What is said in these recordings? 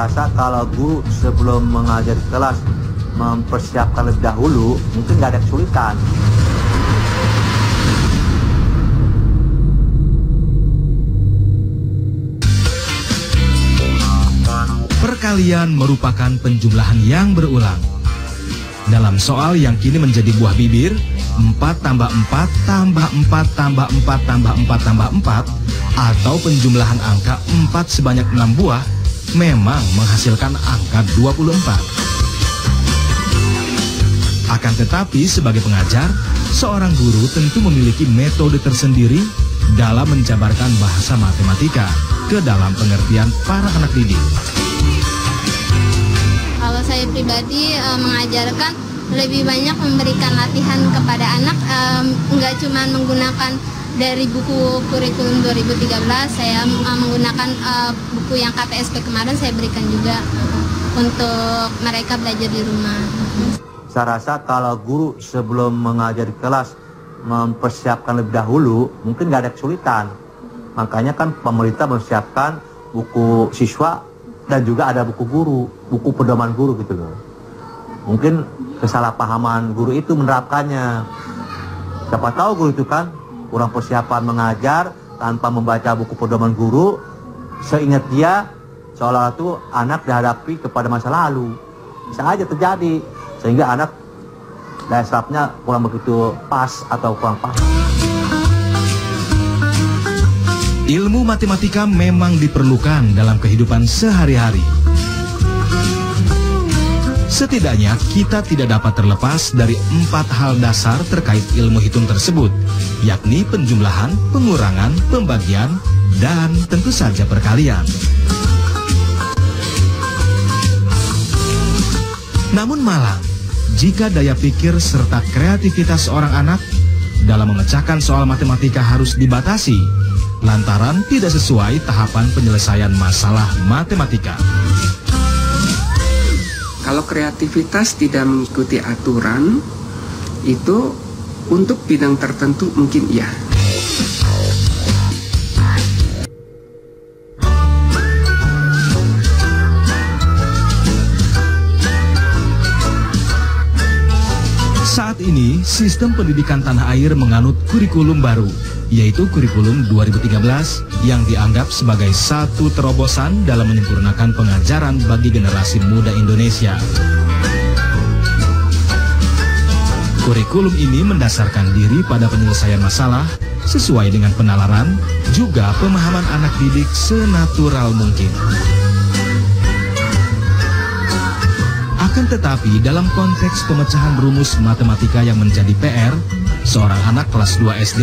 Saya rasa kalau guru sebelum mengajar di kelas mempersiapkan lebih dahulu, mungkin nggak ada kesulitan. Perkalian merupakan penjumlahan yang berulang. Dalam soal yang kini menjadi buah bibir, 4 tambah 4 tambah 4 tambah 4 tambah 4 tambah 4, atau penjumlahan angka 4 sebanyak 6 buah, memang menghasilkan angka 24. Akan tetapi sebagai pengajar, seorang guru tentu memiliki metode tersendiri dalam menjabarkan bahasa matematika ke dalam pengertian para anak didik. Kalau saya pribadi mengajarkan lebih banyak memberikan latihan kepada anak, nggak cuma menggunakan dari buku kurikulum 2013, saya menggunakan buku yang KPSP kemarin saya berikan juga untuk mereka belajar di rumah. Saya rasa kalau guru sebelum mengajar di kelas mempersiapkan lebih dahulu, mungkin nggak ada kesulitan. Makanya kan pemerintah mempersiapkan buku siswa dan juga ada buku guru, buku pedoman guru gitu loh. Mungkin kesalahpahaman guru itu menerapkannya. Siapa tahu guru itu kan kurang persiapan mengajar tanpa membaca buku pedoman guru, seingat dia seolah-olah itu anak dihadapi kepada masa lalu. Bisa aja terjadi, sehingga anak daya serapnya kurang begitu pas atau kurang pas. Ilmu matematika memang diperlukan dalam kehidupan sehari-hari. Setidaknya kita tidak dapat terlepas dari 4 hal dasar terkait ilmu hitung tersebut, yakni penjumlahan, pengurangan, pembagian, dan tentu saja perkalian. Namun malang, jika daya pikir serta kreativitas seorang anak dalam memecahkan soal matematika harus dibatasi, lantaran tidak sesuai tahapan penyelesaian masalah matematika. Kalau kreativitas tidak mengikuti aturan, itu untuk bidang tertentu mungkin iya. Saat ini, sistem pendidikan tanah air menganut kurikulum baru, yaitu kurikulum 2013 yang dianggap sebagai satu terobosan dalam menyempurnakan pengajaran bagi generasi muda Indonesia. Kurikulum ini mendasarkan diri pada penyelesaian masalah sesuai dengan penalaran, juga pemahaman anak didik senatural mungkin. Akan tetapi dalam konteks pemecahan rumus matematika yang menjadi PR, seorang anak kelas 2 SD,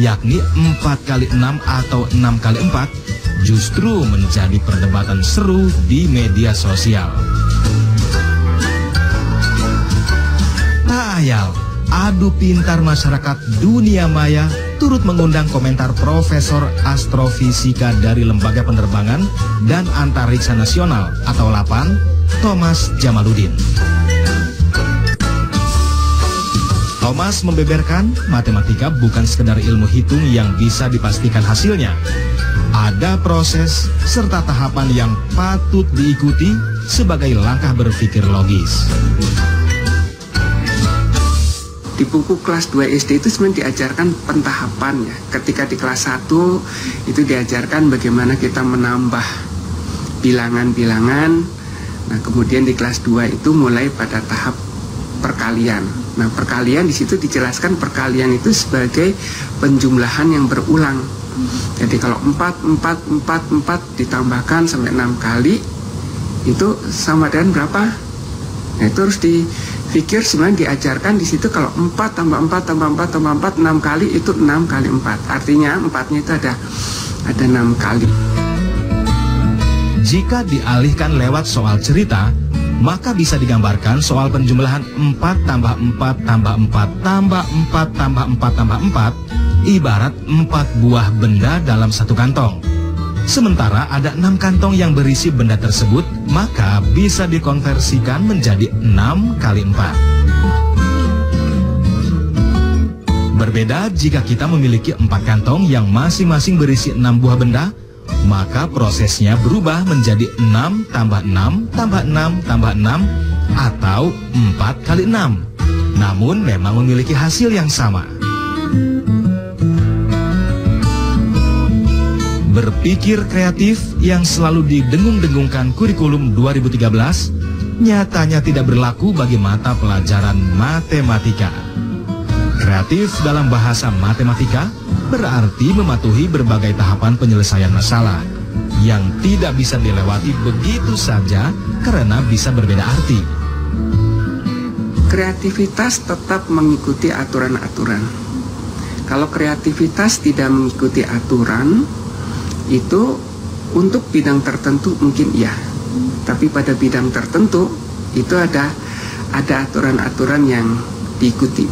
yakni 4x6 atau 6x4, justru menjadi perdebatan seru di media sosial. Tak ayal, adu pintar masyarakat dunia maya turut mengundang komentar Profesor Astrofisika dari Lembaga Penerbangan dan Antariksa Nasional atau LAPAN, Thomas Jamaludin. Thomas membeberkan matematika bukan sekedar ilmu hitung yang bisa dipastikan hasilnya. Ada proses serta tahapan yang patut diikuti sebagai langkah berpikir logis. Di buku kelas 2 SD itu sebenarnya diajarkan pentahapan ya. Ketika di kelas 1 itu diajarkan bagaimana kita menambah bilangan-bilangan. Nah, kemudian di kelas 2 itu mulai pada tahap perkalian. Nah, perkalian di situ dijelaskan perkalian itu sebagai penjumlahan yang berulang. Jadi kalau 4 ditambahkan sampai 6 kali itu sama dengan berapa? Nah, itu harus dipikir sebenarnya diajarkan di situ kalau 4 tambah 4 tambah 4 tambah 4 6 kali itu 6 kali 4. Artinya 4-nya itu ada 6 kali. Jika dialihkan lewat soal cerita, maka bisa digambarkan soal penjumlahan 4 tambah 4 tambah 4 tambah 4 tambah 4 tambah 4 ibarat 4 buah benda dalam satu kantong. Sementara ada 6 kantong yang berisi benda tersebut, maka bisa dikonversikan menjadi 6 kali 4. Berbeda jika kita memiliki 4 kantong yang masing-masing berisi 6 buah benda, maka prosesnya berubah menjadi 6 tambah 6 tambah 6 tambah 6 atau 4 kali 6. Namun memang memiliki hasil yang sama. Berpikir kreatif yang selalu didengung-dengungkan kurikulum 2013 nyatanya tidak berlaku bagi mata pelajaran matematika. Kreatif dalam bahasa matematika berarti mematuhi berbagai tahapan penyelesaian masalah yang tidak bisa dilewati begitu saja karena bisa berbeda arti. Kreativitas tetap mengikuti aturan-aturan. Kalau kreativitas tidak mengikuti aturan, itu untuk bidang tertentu mungkin iya, tapi pada bidang tertentu itu ada aturan-aturan yang diikuti.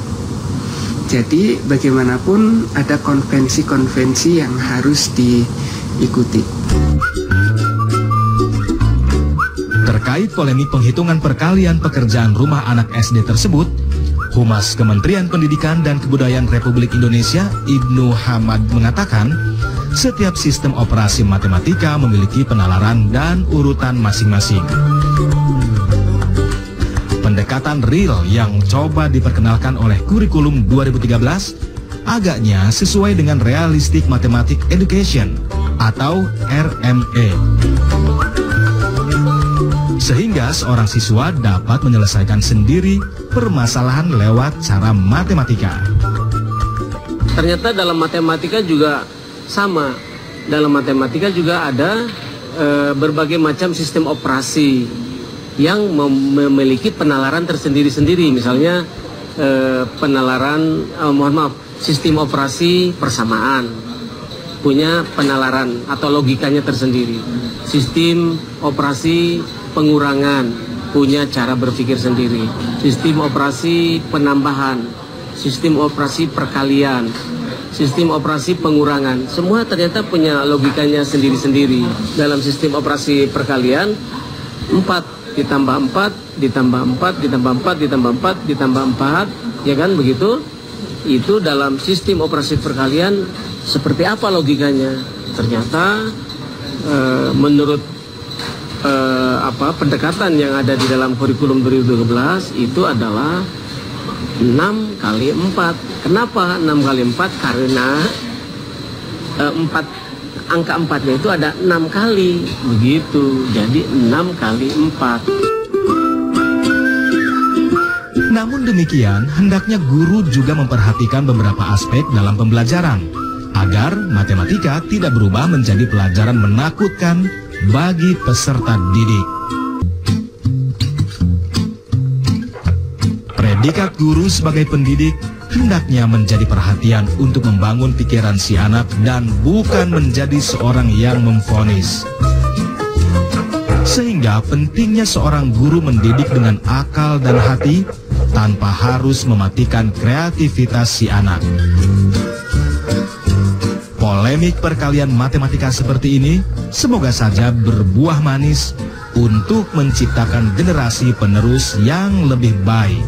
Jadi bagaimanapun ada konvensi-konvensi yang harus diikuti. Terkait polemik penghitungan perkalian pekerjaan rumah anak SD tersebut, Humas Kementerian Pendidikan dan Kebudayaan Republik Indonesia Ibnu Hamad mengatakan, setiap sistem operasi matematika memiliki penalaran dan urutan masing-masing. Pendekatan real yang coba diperkenalkan oleh kurikulum 2013 agaknya sesuai dengan Realistic Mathematics Education atau RME. Sehingga seorang siswa dapat menyelesaikan sendiri permasalahan lewat cara matematika. Ternyata dalam matematika juga sama. Dalam matematika juga ada berbagai macam sistem operasi yang memiliki penalaran tersendiri-sendiri. Misalnya sistem operasi persamaan punya penalaran atau logikanya tersendiri. Sistem operasi pengurangan punya cara berpikir sendiri. Sistem operasi penambahan, sistem operasi perkalian, sistem operasi pengurangan, semua ternyata punya logikanya sendiri-sendiri. Dalam sistem operasi perkalian, 4 ditambah 4 ditambah 4 ditambah 4 ditambah 4 ditambah 4, ya kan begitu? Itu dalam sistem operasi perkalian seperti apa logikanya? Ternyata menurut pendekatan yang ada di dalam kurikulum 2012 itu adalah 6 kali 4. Kenapa 6 kali 4? Karena 4 angka 4-nya itu ada 6 kali, begitu. Jadi 6 kali 4. Namun demikian, hendaknya guru juga memperhatikan beberapa aspek dalam pembelajaran agar matematika tidak berubah menjadi pelajaran menakutkan bagi peserta didik. Predikat guru sebagai pendidik hendaknya menjadi perhatian untuk membangun pikiran si anak dan bukan menjadi seorang yang memvonis. Sehingga pentingnya seorang guru mendidik dengan akal dan hati tanpa harus mematikan kreativitas si anak. Polemik perkalian matematika seperti ini semoga saja berbuah manis untuk menciptakan generasi penerus yang lebih baik.